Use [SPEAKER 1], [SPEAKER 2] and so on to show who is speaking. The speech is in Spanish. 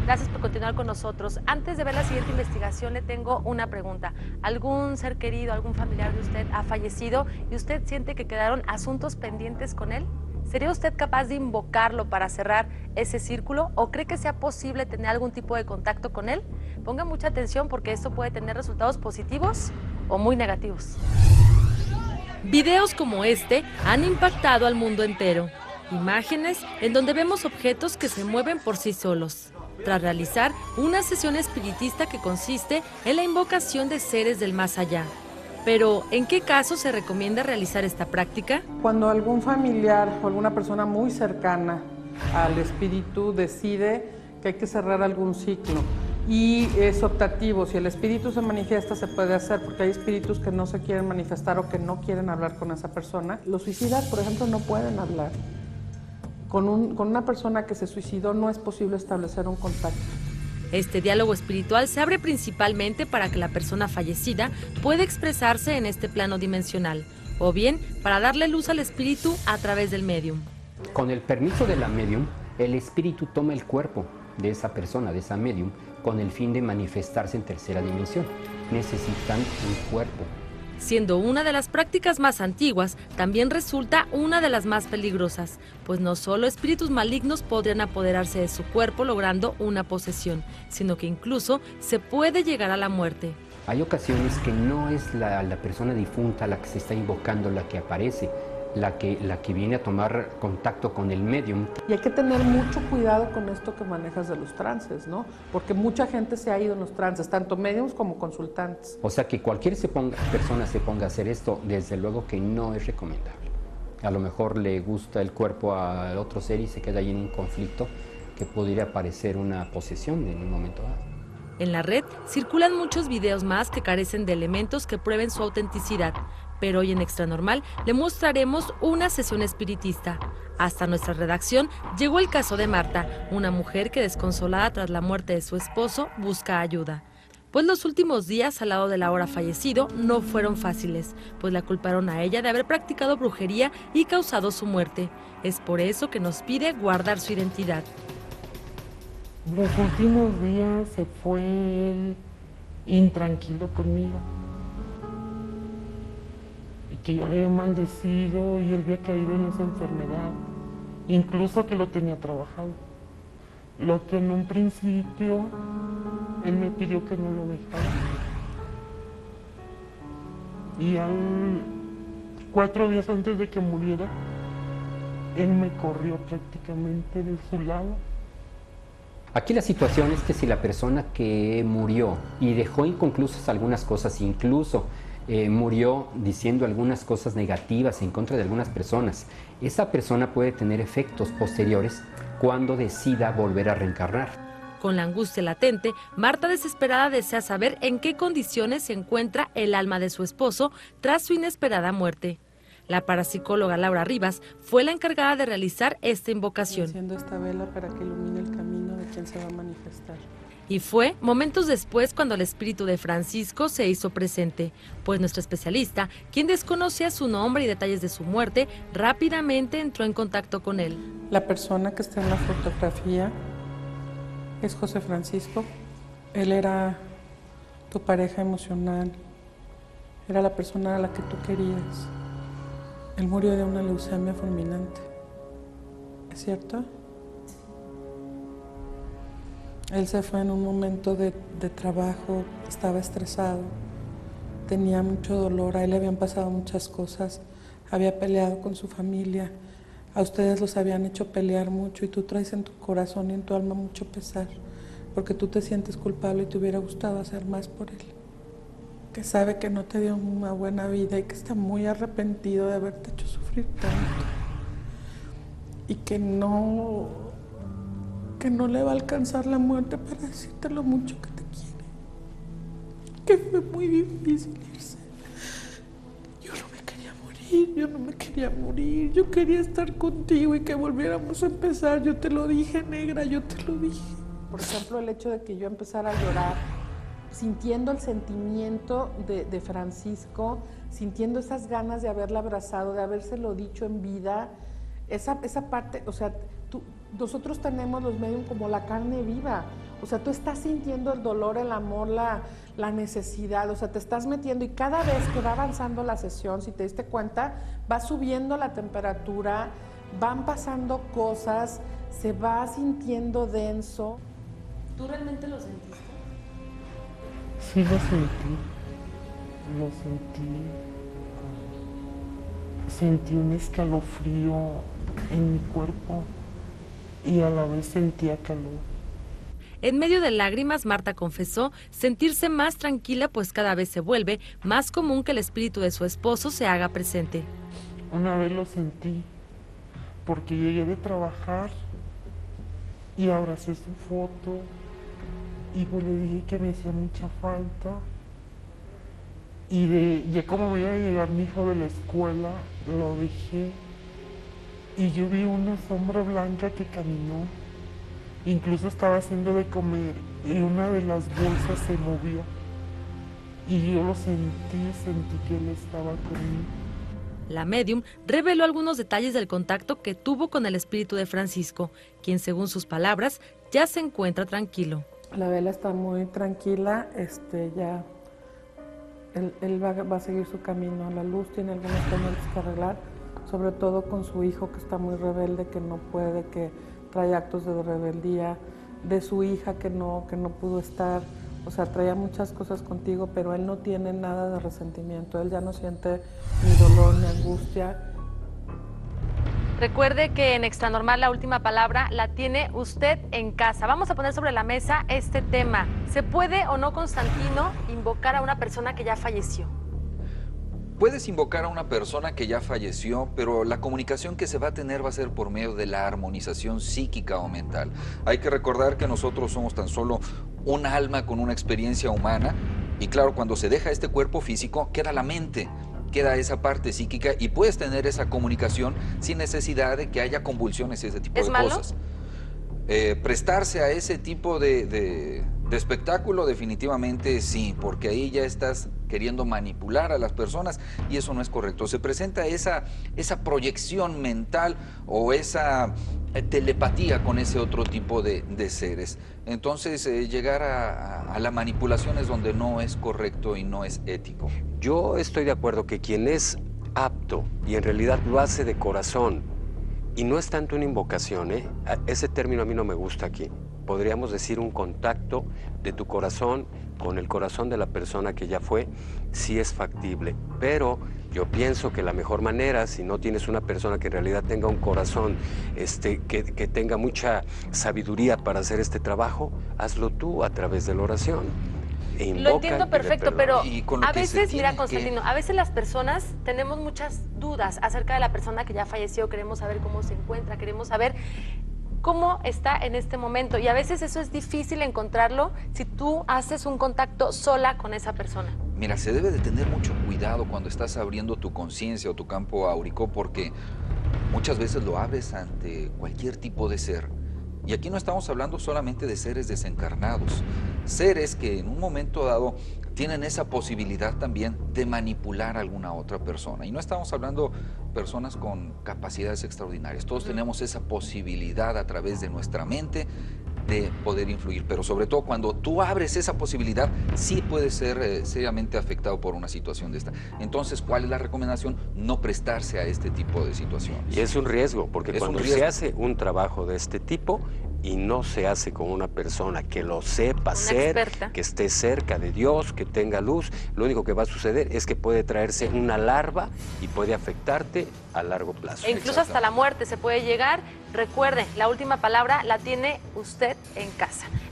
[SPEAKER 1] Gracias por continuar con nosotros. Antes de ver la siguiente investigación, le tengo una pregunta. ¿Algún ser querido, algún familiar de usted ha fallecido y usted siente que quedaron asuntos pendientes con él? ¿Sería usted capaz de invocarlo para cerrar ese círculo o cree que sea posible tener algún tipo de contacto con él? Ponga mucha atención porque esto puede tener resultados positivos o muy negativos. Videos como este han impactado al mundo entero. Imágenes en donde vemos objetos que se mueven por sí solos, tras realizar una sesión espiritista que consiste en la invocación de seres del más allá. Pero, ¿en qué caso se recomienda realizar esta práctica?
[SPEAKER 2] Cuando algún familiar o alguna persona muy cercana al espíritu decide que hay que cerrar algún ciclo y es optativo, si el espíritu se manifiesta se puede hacer, porque hay espíritus que no se quieren manifestar o que no quieren hablar con esa persona. Los suicidas, por ejemplo, no pueden hablar. Con una persona que se suicidó no es posible establecer un contacto.
[SPEAKER 1] Este diálogo espiritual se abre principalmente para que la persona fallecida pueda expresarse en este plano dimensional, o bien para darle luz al espíritu a través del médium.
[SPEAKER 3] Con el permiso de la médium, el espíritu toma el cuerpo de esa persona, de esa médium, con el fin de manifestarse en tercera dimensión. Necesitan un cuerpo.
[SPEAKER 1] Siendo una de las prácticas más antiguas, también resulta una de las más peligrosas, pues no solo espíritus malignos podrían apoderarse de su cuerpo logrando una posesión, sino que incluso se puede llegar a la muerte.
[SPEAKER 3] Hay ocasiones que no es la persona difunta la que se está invocando, la que aparece, la que viene a tomar contacto con el médium.
[SPEAKER 2] Y hay que tener mucho cuidado con esto que manejas de los trances, ¿no? Porque mucha gente se ha ido en los trances, tanto médiums como consultantes.
[SPEAKER 3] O sea que cualquier persona se ponga a hacer esto, desde luego que no es recomendable. A lo mejor le gusta el cuerpo al otro ser y se queda ahí en un conflicto que podría parecer una posesión en un momento dado.
[SPEAKER 1] En la red circulan muchos videos más que carecen de elementos que prueben su autenticidad, pero hoy en Extra Normal le mostraremos una sesión espiritista. Hasta nuestra redacción llegó el caso de Marta, una mujer que desconsolada tras la muerte de su esposo busca ayuda. Pues los últimos días al lado del ahora fallecido no fueron fáciles, pues la culparon a ella de haber practicado brujería y causado su muerte. Es por eso que nos pide guardar su identidad.
[SPEAKER 4] Los últimos días se fue él intranquilo conmigo. Y que yo le había maldecido y él había caído en esa enfermedad. Incluso que lo tenía trabajado. Lo que en un principio él me pidió que no lo dejara. Y 4 días antes de que muriera, él me corrió prácticamente de su lado.
[SPEAKER 3] Aquí la situación es que si la persona que murió y dejó inconclusas algunas cosas, incluso murió diciendo algunas cosas negativas en contra de algunas personas, esa persona puede tener efectos posteriores cuando decida volver a reencarnar.
[SPEAKER 1] Con la angustia latente, Marta desesperada desea saber en qué condiciones se encuentra el alma de su esposo tras su inesperada muerte. La parapsicóloga Laura Rivas fue la encargada de realizar esta invocación.
[SPEAKER 2] Haciendo esta vela para que ilumine el camino de quien se va a manifestar.
[SPEAKER 1] Y fue momentos después cuando el espíritu de Francisco se hizo presente, pues nuestro especialista, quien desconocía su nombre y detalles de su muerte, rápidamente entró en contacto con él.
[SPEAKER 2] La persona que está en la fotografía es José Francisco. Él era tu pareja emocional, era la persona a la que tú querías. Él murió de una leucemia fulminante, ¿es cierto? Él se fue en un momento de trabajo, estaba estresado, tenía mucho dolor, a él le habían pasado muchas cosas, había peleado con su familia, a ustedes los habían hecho pelear mucho y tú traes en tu corazón y en tu alma mucho pesar, porque tú te sientes culpable y te hubiera gustado hacer más por él. Que sabe que no te dio una buena vida y que está muy arrepentido de haberte hecho sufrir tanto. Y que no le va a alcanzar la muerte para decirte lo mucho que te quiere. Que fue muy difícil irse. Yo no me quería morir, yo quería estar contigo y que volviéramos a empezar. Yo te lo dije, negra, yo te lo dije. Por ejemplo, el hecho de que yo empezara a llorar, sintiendo el sentimiento de Francisco, sintiendo esas ganas de haberla abrazado, de habérselo dicho en vida, esa parte, o sea, nosotros tenemos los medium como la carne viva. O sea, tú estás sintiendo el dolor, el amor, la necesidad, o sea, te estás metiendo y cada vez que va avanzando la sesión, si te diste cuenta, va subiendo la temperatura, van pasando cosas, se va sintiendo denso.
[SPEAKER 1] ¿Tú realmente lo sentiste?
[SPEAKER 4] Sí, lo sentí. Lo sentí. Sentí un escalofrío en mi cuerpo y a la vez sentía calor.
[SPEAKER 1] En medio de lágrimas, Marta confesó sentirse más tranquila, pues cada vez se vuelve más común que el espíritu de su esposo se haga presente.
[SPEAKER 4] Una vez lo sentí, porque llegué de trabajar y abracé su foto y pues le dije que me hacía mucha falta. Y ya como me iba a llegar mi hijo de la escuela, lo dejé y yo vi una sombra blanca que caminó. Incluso estaba haciendo de comer y una de las bolsas se movió. Y yo lo sentí que él estaba conmigo.
[SPEAKER 1] La médium reveló algunos detalles del contacto que tuvo con el espíritu de Francisco, quien según sus palabras ya se encuentra tranquilo.
[SPEAKER 2] La vela está muy tranquila, ya él va a seguir su camino. La luz tiene algunos pendientes que arreglar, sobre todo con su hijo que está muy rebelde, que no puede, que trae actos de rebeldía, de su hija que no pudo estar, o sea, traía muchas cosas contigo, pero él no tiene nada de resentimiento, él ya no siente ni dolor ni angustia.
[SPEAKER 1] Recuerde que en Extra Normal la última palabra la tiene usted en casa. Vamos a poner sobre la mesa este tema. ¿Se puede o no, Constantino, invocar a una persona que ya falleció?
[SPEAKER 5] Puedes invocar a una persona que ya falleció, pero la comunicación que se va a tener va a ser por medio de la armonización psíquica o mental. Hay que recordar que nosotros somos tan solo un alma con una experiencia humana y claro, cuando se deja este cuerpo físico, queda la mente, queda esa parte psíquica y puedes tener esa comunicación sin necesidad de que haya convulsiones y ese tipo de cosas. Prestarse a ese tipo de espectáculo definitivamente sí, porque ahí ya estás queriendo manipular a las personas y eso no es correcto. Se presenta esa proyección mental o esa telepatía con ese otro tipo de seres. Entonces llegar a la manipulación es donde no es correcto y no es ético.
[SPEAKER 6] Yo estoy de acuerdo que quien es apto y en realidad lo hace de corazón y no es tanto una invocación, ese término a mí no me gusta aquí. Podríamos decir un contacto de tu corazón con el corazón de la persona que ya fue, sí es factible. Pero yo pienso que la mejor manera, si no tienes una persona que en realidad tenga un corazón, que tenga mucha sabiduría para hacer este trabajo, hazlo tú a través de la oración.
[SPEAKER 1] Lo entiendo perfecto, pero a veces, mira,
[SPEAKER 5] que...
[SPEAKER 1] Constantino, a veces las personas tenemos muchas dudas acerca de la persona que ya falleció, queremos saber cómo se encuentra, queremos saber cómo está en este momento y a veces eso es difícil encontrarlo si tú haces un contacto sola con esa persona.
[SPEAKER 5] Mira, se debe de tener mucho cuidado cuando estás abriendo tu conciencia o tu campo áurico porque muchas veces lo abres ante cualquier tipo de ser. Y aquí no estamos hablando solamente de seres desencarnados, seres que en un momento dado tienen esa posibilidad también de manipular a alguna otra persona. Y no estamos hablando de personas con capacidades extraordinarias, todos tenemos esa posibilidad a través de nuestra mente de poder influir, pero sobre todo cuando tú abres esa posibilidad, sí puedes ser seriamente afectado por una situación de esta. Entonces, ¿cuál es la recomendación? No prestarse a este tipo de situaciones.
[SPEAKER 6] Y es un riesgo, porque cuando se hace un trabajo de este tipo y no se hace con una persona que lo sepa hacer, que esté cerca de Dios, que tenga luz, lo único que va a suceder es que puede traerse una larva y puede afectarte a largo plazo.
[SPEAKER 1] E incluso hasta la muerte se puede llegar. Recuerde, la última palabra la tiene usted en casa.